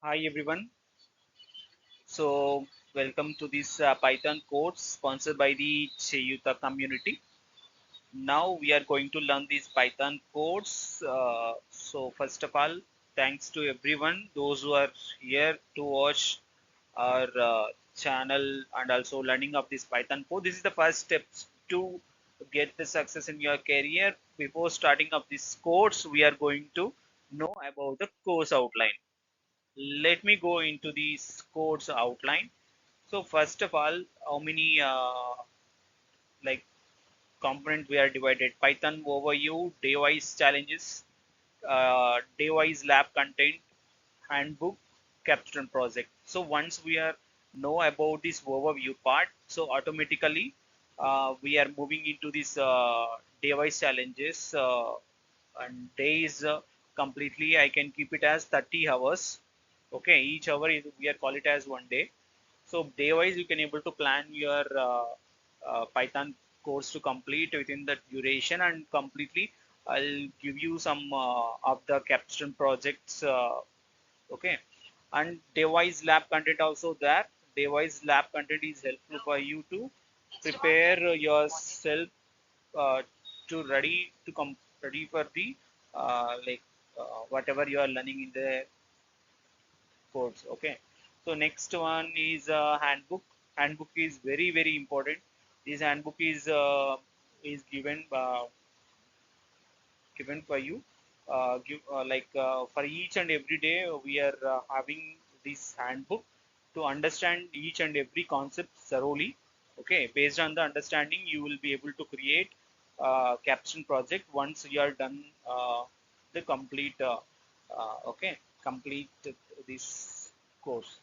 Hi everyone. So welcome to this Python course sponsored by the Cheyuta community. Now we are going to learn this Python course. So first of all, thanks to everyone, those who are here to watch our channel and also learning of this Python code. This is the first steps to get the success in your career. Before starting of this course, we are going to know about the course outline. Let me go into this course outline. So first of all, how many like component we are divided? Python overview, day-wise challenges, day-wise lab content, handbook, capstone project. So once we are know about this overview part, so automatically we are moving into this day-wise challenges and days completely. I can keep it as 30 hours. Okay, each hour is we are call it as one day. So day wise you can able to plan your Python course to complete within the duration, and completely I'll give you some of the capstone projects. Okay, and device lab content also there. Device lab content is helpful for you to prepare yourself uh, to ready for the whatever you are learning in the course. Okay, so next one is handbook. Handbook is very important. This handbook is given for you. For each and every day we are having this handbook to understand each and every concept thoroughly. Okay, based on the understanding you will be able to create caption project once you are done the complete this course.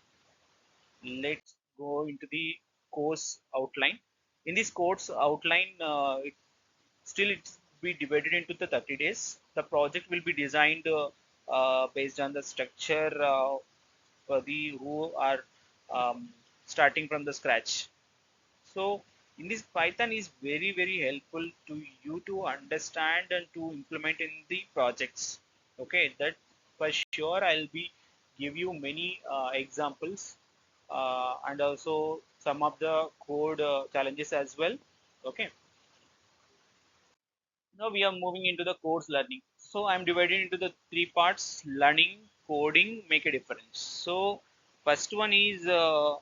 Let's go into the course outline. In this course outline, still it's be divided into the 30 days. The project will be designed based on the structure for the who are um, starting from the scratch. So in this Python is very helpful to you to understand and to implement in the projects. Okay, that for sure I'll be give you many examples and also some of the code challenges as well. Okay, now we are moving into the course learning. So I'm divided into the three parts: learning, coding, make a difference. So first one is uh,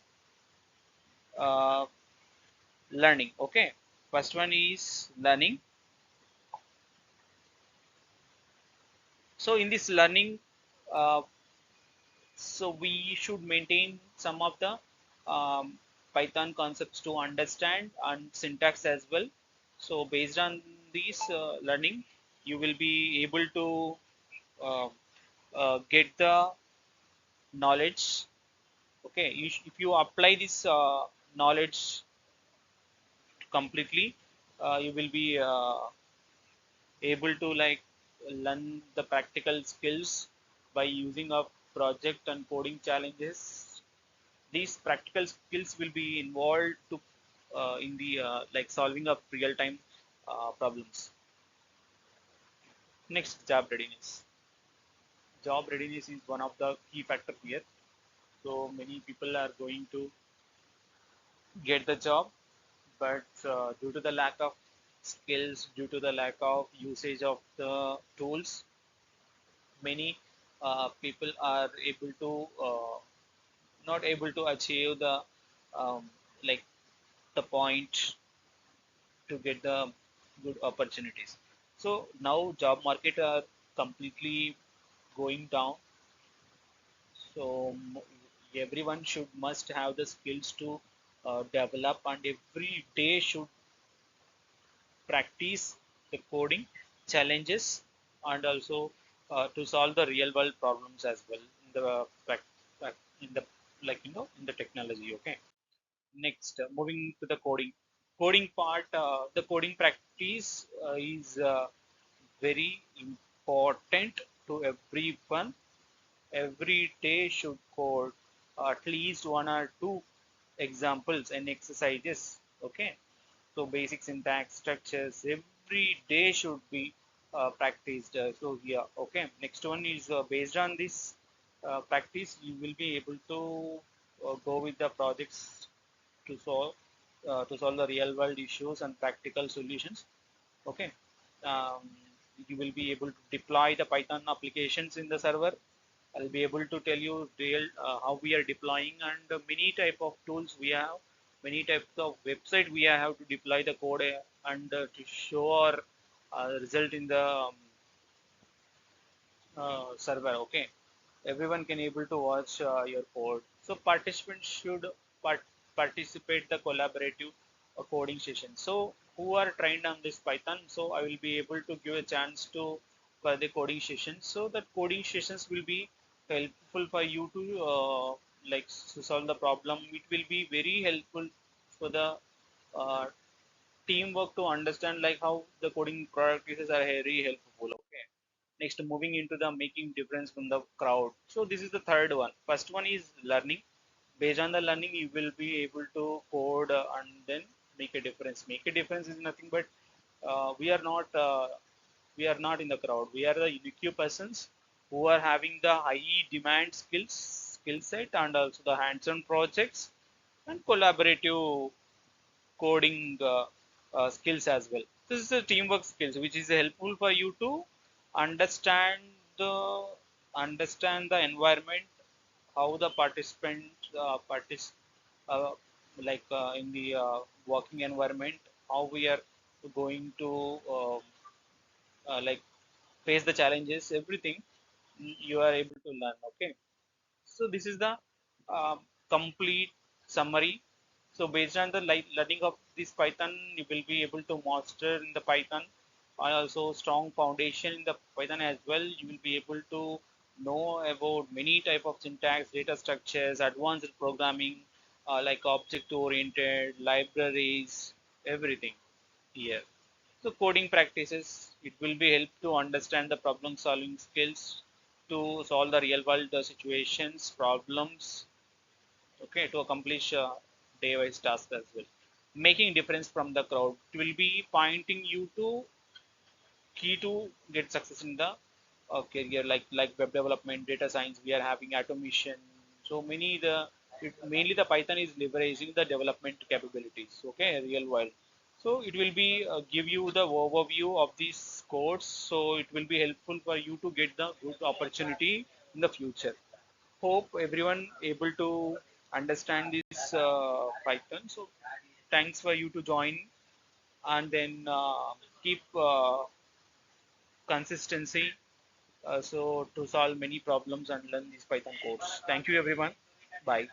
learning. Okay, first one is learning. So in this learning, uh, so we should maintain some of the um, Python concepts to understand and syntax as well. So based on these learning, you will be able to uh, get the knowledge. Okay, if you apply this knowledge completely, you will be able to learn the practical skills by using a project and coding challenges. These practical skills will be involved to in the solving of real-time problems. Next, job readiness. Job readiness is one of the key factor here. So many people are going to get the job, but due to the lack of skills, due to the lack of usage of the tools, many people are able to not able to achieve the um, like the point to get the good opportunities. So now job market are completely going down. So everyone should must have the skills to develop, and every day should practice the coding challenges, and also to solve the real world problems as well in the in the in the technology. Okay, next moving to the coding part. The coding practice is very important to everyone. Every day should code at least one or two examples and exercises. Okay, so basic syntax structures every day should be practiced. So here, okay. Next one is based on this. practice, you will be able to go with the projects to solve the real world issues and practical solutions. Okay. um, you will be able to deploy the Python applications in the server. I'll be able to tell you real how we are deploying, and many type of tools we have, many types of website we have to deploy the code, and to show our result in the server. Okay, everyone can able to watch your code. So participants should part- participate the collaborative coding session. So who are trained on this Python, so I will be able to give a chance to for the coding sessions. So that coding sessions will be helpful for you to like to solve the problem. It will be very helpful for the uh, teamwork to understand like how the coding practices are very helpful. Okay, next, moving into the making difference from the crowd. So this is the third one. First one is learning. Based on the learning, you will be able to code and then make a difference. Make a difference is nothing but we are not in the crowd. We are the unique persons who are having the high demand skill set, and also the hands-on projects and collaborative coding skills as well. This is a teamwork skills which is helpful for you to understand the environment, how the participant uh, in the working environment, how we are going to like face the challenges, everything you are able to learn. Okay, so this is the complete summary. So based on the learning of this Python, you will be able to master in the Python, and also strong foundation in the Python as well. You will be able to know about many type of syntax, data structures, advanced programming, like object oriented, libraries, everything here. So coding practices, it will be help to understand the problem solving skills to solve the real world situations, problems, okay, to accomplish day wise tasks as well. Making difference from the crowd, it will be pointing you to key to get success in the career, like web development, data science. We are having automation. So mainly the Python is leveraging the development capabilities. Okay, real world. So it will be give you the overview of these codes. So it will be helpful for you to get the good opportunity in the future. Hope everyone able to understand this Python. So thanks for you to join, and then keep consistency so to solve many problems and learn these Python codes. Thank you everyone. Bye.